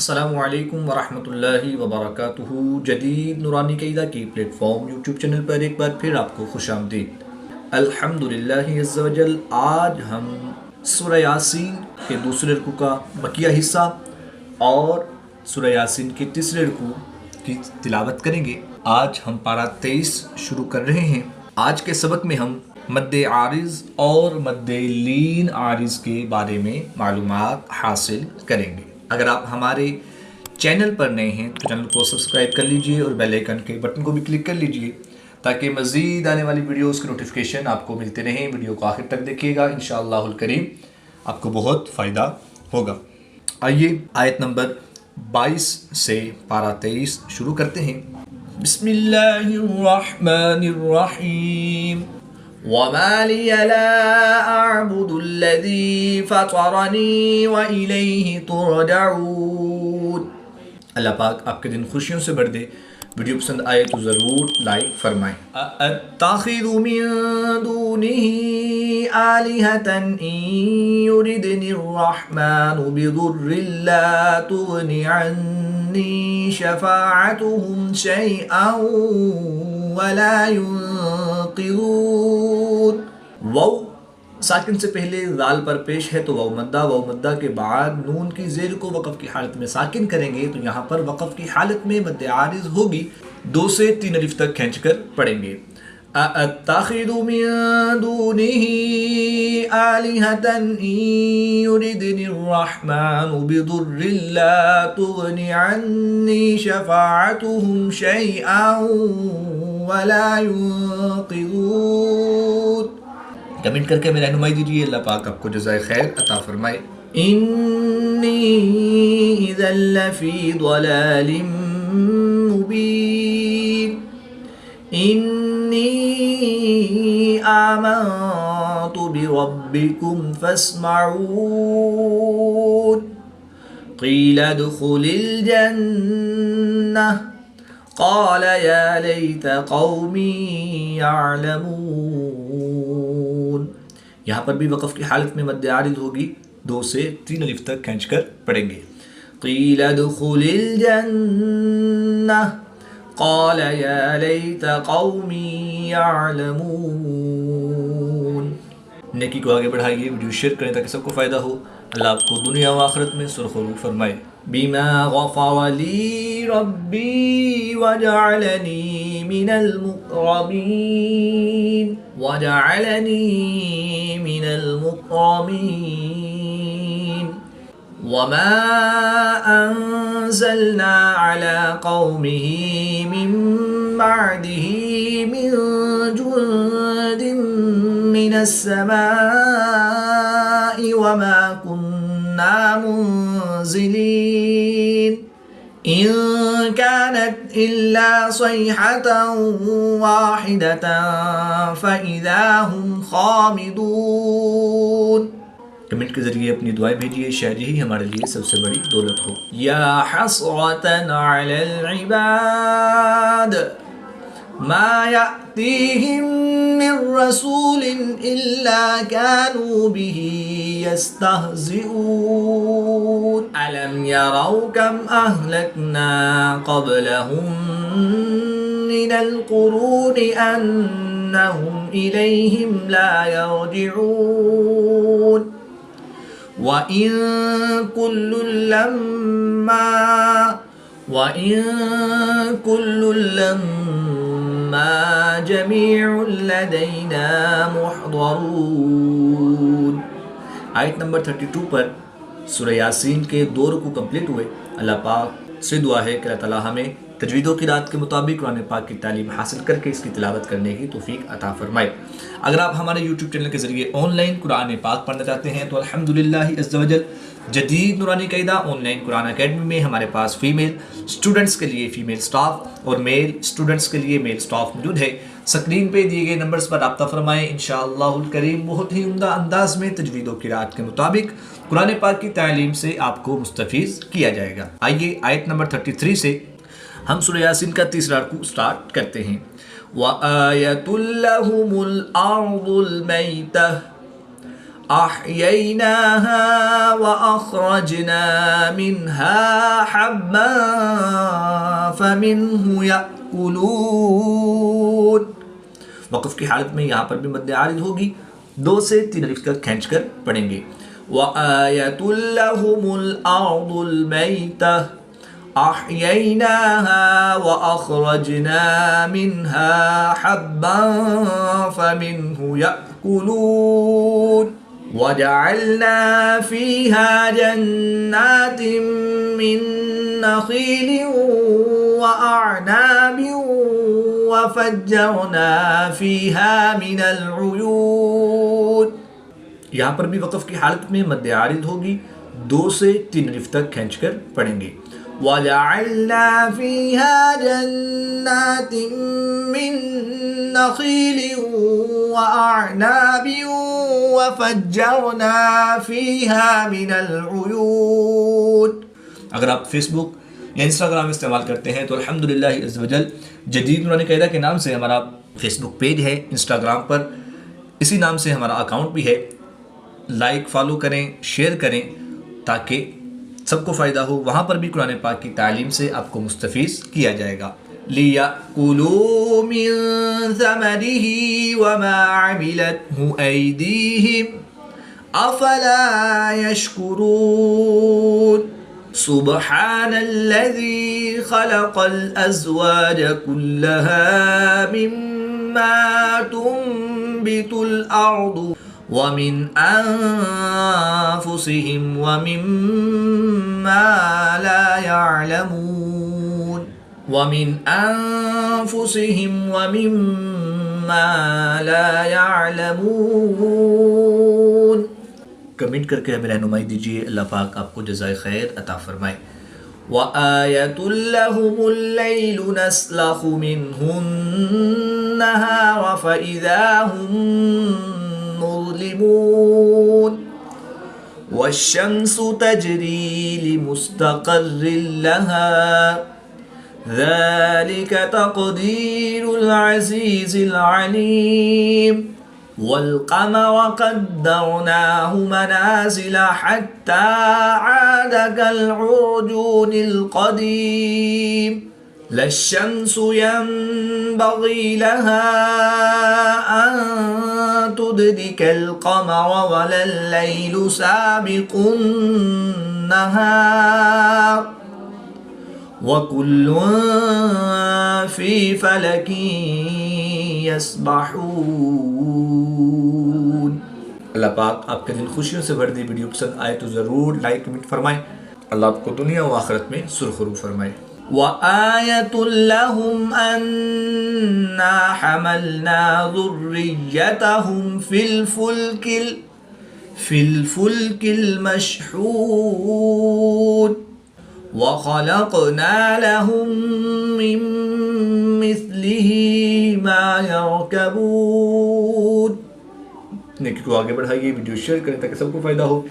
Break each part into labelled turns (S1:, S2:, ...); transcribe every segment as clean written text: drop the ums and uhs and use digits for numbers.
S1: السلام علیکم ورحمۃ اللہ وبرکاتہ۔ جدید نورانی قیدہ کی پلیٹ فارم یوٹیوب چینل پر ایک بار پھر آپ کو خوش آمدید۔ الحمدللہ عز و جل، آج ہم سورہ یاسین کے دوسرے رکوع کا بقیہ حصہ اور سورہ یاسین کے تیسرے رکوع کی تلاوت کریں گے۔ آج ہم پارہ 23 شروع کر رہے ہیں۔ آج کے سبق میں ہم مد عارض اور مد لین عارض کے بارے میں معلومات حاصل کریں گے۔ اگر آپ ہمارے چینل پر نئے ہیں تو چینل کو سبسکرائب کر لیجئے اور بیل آئیکن کے بٹن کو بھی کلک کر لیجئے تاکہ مزید آنے والی ویڈیوز کے نوٹیفیکیشن آپ کو ملتے رہیں۔ ویڈیو کو آخر تک دیکھیے گا، انشاءاللہ الکریم آپ کو بہت فائدہ ہوگا۔ آئیے آیت نمبر 22 سے پارہ 23 شروع کرتے ہیں۔ بسم اللہ الرحمن الرحیم۔ وَمَا لِيَ لَا أَعْبُدُ الَّذِي فَطَرَنِي وَإِلَيْهِ تُرْجَعُونَ۔ اللہ پاک آپ کے دن خوشیوں سے بھر دے۔ ویڈیو پسند آئے تو ضرور لائک فرمائیں۔ أَتَّخِذُ مِن دُونِهِ آلِهَةً إِن يُرِدْنِ الرَّحْمَنُ بِضُرٍّ لَّا تُغْنِ عَنِّي شَفَاعَتُهُمْ شَيْئًا وَلَا يُنقِذُونَ۔ واو ساکن سے پہلے ذال پر پیش ہے تو واو مدہ کے بعد نون کی زیر کو وقف کی حالت میں ساکن کریں گے تو یہاں پر وقف کی حالت میں مد عارض ہوگی، 2 سے 3 الف تک کھینچ کر پڑھیں گے۔ أَتَّخِذُ مِن دُونِهِ آلِهَةً إِن يُرِدْنِ الرَّحْمَنُ بِضُرٍّ لَّا تُغْنِ عَنِّي شَفَاعَتُهُمْ شَيْئًا وَلَا يُنقِذُونَ۔ کمنٹ کر کے ہمیں رہنمائی دیجیے، اللہ پاک آپ کو جزائے خیر عطا فرمائے۔ إِنِّي إِذًا لَّفِي ضَلَالٍ مُّبِينٍ۔ إِنِّي آمَنتُ بِرَبِّكُمْ فَاسْمَعُونِ۔ قِيلَ ادْخُلِ الْجَنَّةَ قَالَ يَا لَيْتَ قَوْمِي يَعْلَمُونَ۔ یہاں پر بھی وقف کی حالت میں مد عارض ہوگی، 2 سے 3 الف تک کھینچ کر پڑھیں گے۔ قِيلَ ادْخُلِ الْجَنَّةَ قَالَ يَا لَيْتَ قَوْمِي يَعْلَمُونَ۔ نیکی کو آگے بڑھائیے، ویڈیو شیئر کریں تاکہ سب کو فائدہ ہو۔ اللہ آپ کو دنیا و آخرت میں سرخ و روح فرمائے۔ بِمَا غَفَرَ لِي رَبِّي وَجَعَلَنِي مِنَ الْمُكْرَمِينَ وَمَا أَنزَلْنَا عَلَى قَوْمِهِ مِن بَعْدِهِ مِن جُندٍ مِّنَ السَّمَاءِ وَمَا كُنَّا مُنزِلِينَ إِن كَانَتْ إِلَّا صَيْحَةً وَاحِدَةً فَإِذَا هُمْ خَامِدُونَ۔ کمنٹ کے ذریعے اپنی دعائیں بھیجیے، شاید یہی ہمارے لیے سب سے بڑی دولت ہو۔ یا حسرة علی العباد ما یأتیہم من رسول الا كانوا به یستہزئون الم یروا کم اہلکنا قبلہم من القرون انہم الیہم لا یرجعون وَإِن كُلٌّ لَّمَّا جَمِيعٌ لَّدَيْنَا مُحْضَرُونَ۔ آیت نمبر 32 پر سورہ یاسین کے 2 رکوع کمپلیٹ ہوئے۔ اللہ پاک سے دعا ہے کہ اللہ تعالیٰ ہمیں تجوید و قرات کے مطابق قرآن پاک کی تعلیم حاصل کر کے اس کی تلاوت کرنے کی توفیق عطا فرمائے۔ اگر آپ ہمارے یوٹیوب چینل کے ذریعے آن لائن قرآن پاک پڑھنا چاہتے ہیں تو الحمدللہ عز و جل جدید نورانی قیدہ آن لائن قرآن اکیڈمی میں ہمارے پاس فیمیل اسٹوڈنٹس کے لیے فیمیل سٹاف اور میل اسٹوڈنٹس کے لیے میل سٹاف موجود ہے۔ سکرین پہ دیے گئے نمبرز پر رابطہ فرمائیں، انشاءاللہ الکریم بہت ہی عمدہ انداز میں تجوید و قرات کے مطابق قرآن پاک کی تعلیم سے آپ کو مستفیض کیا جائے گا۔ آئیے آیت نمبر 33 سے ہم سورہ یاسین کا تیسرا رکوع سٹارٹ کرتے ہیں۔ وَآيَةٌ لَّهُمُ الْأَرْضُ الْمَيْتَةُ أحييناها وأخرجنا منها حبا فمنه يأكلون. وقف کی حالت میں یہاں پر بھی مد عارض ہوگی، 2 سے 3 الف تک کھینچ کر پڑھیں گے. وآية لهم الأرض الميتة أحييناها وأخرجنا منها حبا فمنه يأكلون. وجعلنا فيها جنات من نخيل وأعناب وفجرنا فيها من العيون. یہاں پر بھی وقف کی حالت میں مد عارض ہوگی، 2 سے 3 الف تک کھینچ کر پڑھیں گے. وَجَعَلْنَا فِيهَا جَنَّاتٍ مِّن نَخِيلٍ وَأَعْنَابٍ وَفَجَّرْنَا فِيهَا مِنَ الْعُيُونِ. اگر آپ فیس بک یا انسٹاگرام استعمال کرتے ہیں تو الحمدللہ عز وجل جدید نورانی قاعدہ کے نام سے ہمارا فیس بک پیج ہے، انسٹاگرام پر اسی نام سے ہمارا اکاؤنٹ بھی ہے. لائک فالو کریں، شیئر کریں تاکہ سب کو فائدہ ہو. وہاں پر بھی قرآن پاک کی تعلیم سے آپ کو مستفیض کیا جائے گا. لِيَأْكُلُوا مِن ثَمَرِهِ وَمَا عَمِلَتْهُ أَيْدِيهِمْ أَفَلَا يَشْكُرُونَ. سُبْحَانَ الَّذِي خَلَقَ الْأَزْوَاجَ كُلَّهَا مِمَّا تُنبِتُ الْأَرْضُ وَمِنْ أَنفُسِهِمْ وَمِمَّا لَا يَعْلَمُونَ. وَمِنْ أَنفُسِهِمْ وَمِمَّا لَا يَعْلَمُونَ. کمنٹ کر کے ہمیں رہنمائی دیجیے. اللہ پاک آپ کو جزائے خیر عطا فرمائے. وَآيَةٌ لَهُمُ اللَّيْلُ نَسْلَخُ مِنْهُ النَّهَارَ فَإِذَا هُمْ مظلمون. والشمس تجري لمستقر لها ذلك تقدير العزيز العليم. والقمر قدرناه منازل حتى عاد كالعرجون القديم. لا الشمس ينبغي لها أن تدرك القمر ولا الليل سابق النهار وكل في فلك يسبحون. اللہ پاک آپ کے دل خوشیوں سے بھر دی. ویڈیو پسند آئے تو ضرور لائک کمنٹ فرمائیں. اللہ آپ کو دنیا و آخرت میں سرخرو فرمائے. وَآيَةٌ لَهُمْ أَنَّا حَمَلْنَا ذُرِّيَّتَهُمْ فِي الْفُلْكِ الْمَشْحُونِ وَخَلَقْنَا لَهُم مِّن مِّثْلِهِ مَا يَرْكَبُونَ. نیکی کو آگے بڑھائیے، ویڈیو شیئر کریں تاکہ سب کو فائدہ ہو.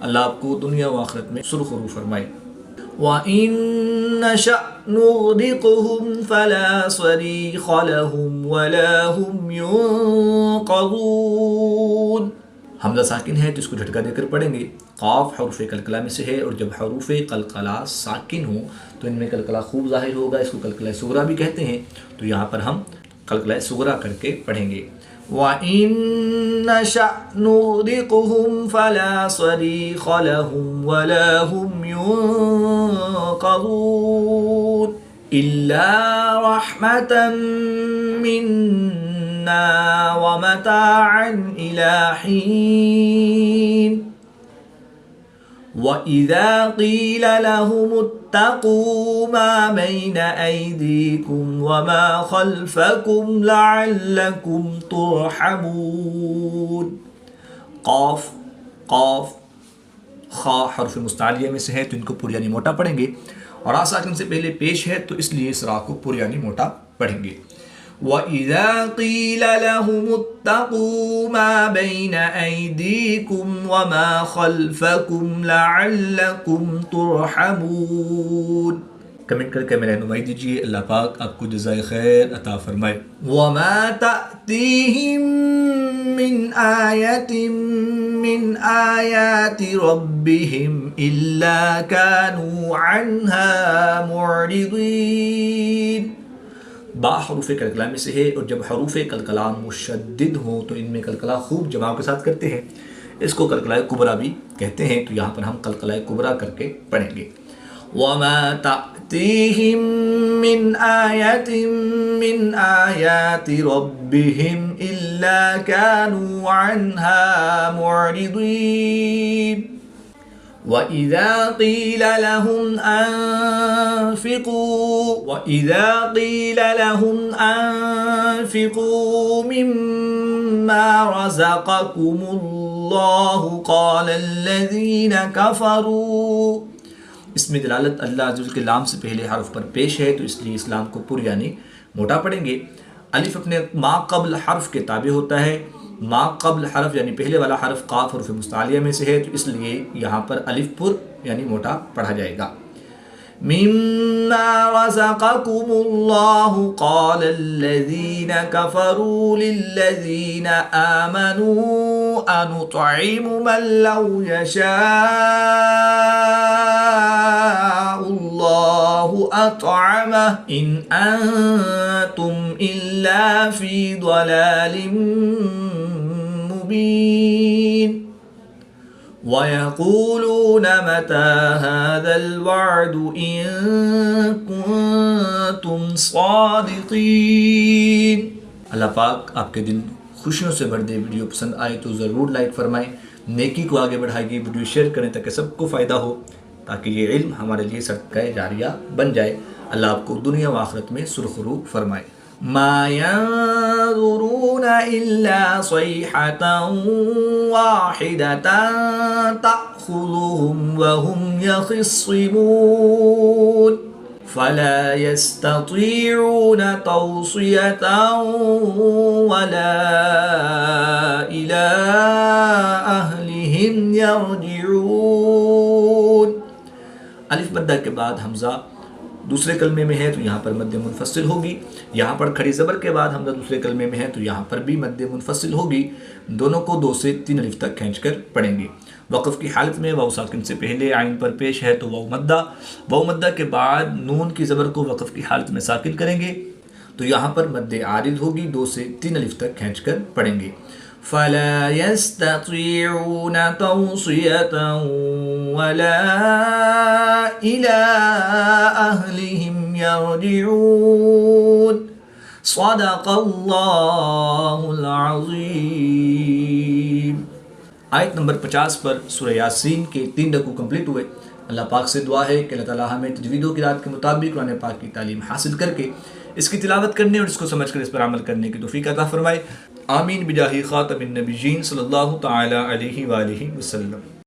S1: اللہ آپ کو دنیا و آخرت میں سرخرو فرمائے. وَإِن نَّشَأْ نُغْرِقْهُمْ فَلَا صَرِيخَ لَهُمْ وَلَا هُمْ يُنقَذُونَ. حمزہ ساکن ہے تو اس کو جھٹکا دے کر پڑھیں گے. قاف حروف قلقلہ میں سے ہے اور جب حروف قلقلہ ساکن ہوں تو ان میں قلقلہ خوب ظاہر ہوگا. اس کو قلقلہ صغریٰ بھی کہتے ہیں. تو یہاں پر ہم قلقلہ صغریٰ کر کے پڑھیں گے. وَإِن نَّشَأْ نُغْرِقْهُمْ فَلَا صَرِيخَ لَهُمْ وَلَا هُمْ يُنقَذُونَ إِلَّا رَحْمَةً مِّنَّا وَمَتَاعًا إِلَى حِينٍ. وَإِذَا قِيلَ لَهُمُ اتَّقُوا مَا بَيْنَ أَيْدِيكُمْ وَمَا خَلْفَكُمْ لَعَلَّكُمْ تُرْحَمُونَ. قاف قاف خا حرف مستعلیہ میں سے ہے تو ان کو پریانی موٹا پڑھیں گے. اور آ ساکن سے پہلے پیش ہے تو اس لیے اس را کو پریانی موٹا پڑھیں گے. وَإِذَا قِيلَ لَهُمُ اتَّقُوا مَا بَيْنَ أَيْدِيكُمْ وَمَا خَلْفَكُمْ لَعَلَّكُمْ تُرْحَمُونَ. کمنٹ کر کے ہمیں رہنمائی دیجیے. اللہ پاک آپ کو جزائے خیر عطا فرمائے. وَمَا تَأْتِيهِم مِّنْ آيَةٍ مِّنْ آيَاتِ رَبِّهِمْ إِلَّا كَانُوا عَنْهَا مُعْرِضِينَ. با حروف کلکلا میں سے ہے، اور جب حروف کلکلا مشدد ہوں تو ان میں کلکلا خوب جماع کے ساتھ کرتے ہیں. اس کو کلکلہ کبریٰ بھی کہتے ہیں. تو یہاں پر ہم کلکلہ کبریٰ کر کے پڑھیں گے. وَمَا تَأْتِيهِم مِّنْ آيَةٍ مِّنْ آيَاتِ رَبِّهِمْ إِلَّا كَانُوا عَنْهَا مُعْرِضِينَ. وَإِذَا قِيلَ لَهُمْ أَنفِقُوا مِمَّا رَزَقَكُمُ اللَّهُ قَالَ الَّذِينَ كَفَرُوا. اس میں دلالت اللہ عز و جل کے لام سے پہلے حرف پر پیش ہے، تو اس لیے اس لام کو پر یعنی موٹا پڑھیں گے. الف اپنے ما قبل حرف کے تابع ہوتا ہے. ما قبل حرف یعنی پہلے والا حرف قاف حروف مستعلیہ میں سے ہے، تو اس لیے یہاں پر الف پر یعنی موٹا پڑھا جائے گا. مما رزقكم الله قال الذين كفروا للذين آمنوا أنطعم من لو يشاء الله أطعمه إن أنتم إلا في ضلال مبين. وَيَقُولُونَ مَتَى هَذَا الْوَعْدُ إِن كُنتُمْ صَادِقِينَ. اللہ پاک آپ کے دن خوشیوں سے بھر دے. ویڈیو پسند آئے تو ضرور لائک فرمائیں. نیکی کو آگے بڑھائیے. ویڈیو شیئر کریں تاکہ سب کو فائدہ ہو، تاکہ یہ علم ہمارے لیے صدقہ جاریہ بن جائے. اللہ آپ کو دنیا و آخرت میں سرخرو فرمائے. ما ينظرون إلا صيحة واحدة تأخذهم وهم يخصمون فلا يستطيعون توصية ولا إلى أهلهم يرجعون. الف مدہ کے بعد حمزہ دوسرے کلمے میں ہے تو یہاں پر مد منفصل ہوگی. یہاں پر کھڑی زبر کے بعد حمزہ دوسرے کلمے میں ہے تو یہاں پر بھی مد منفصل ہوگی. دونوں کو 2 سے 3 الف تک کھینچ کر پڑھیں گے. وقف کی حالت میں واو ساکن سے پہلے عین پر پیش ہے تو واو مدہ کے بعد نون کی زبر کو وقف کی حالت میں ساکن کریں گے تو یہاں پر مد عارض ہوگی. 2 سے 3 الف تک کھینچ کر پڑھیں گے. فلا يستطيعون توصية ولا إلى أهلهم يرجعون. صدق الله العظيم. آیت نمبر 50 پر سورہ یاسین کے 3 رکوع کمپلیٹ ہوئے. اللہ پاک سے دعا ہے کہ اللہ تعالیٰ ہمیں تجوید و قرات کے مطابق قرآن پاک کی تعلیم حاصل کر کے اس کی تلاوت کرنے اور اس کو سمجھ کر اس پر عمل کرنے کی توفیق عطا فرمائے. آمین بجاہ خاتم النبیین صلی اللہ تعالی علیہ وآلہ وسلم.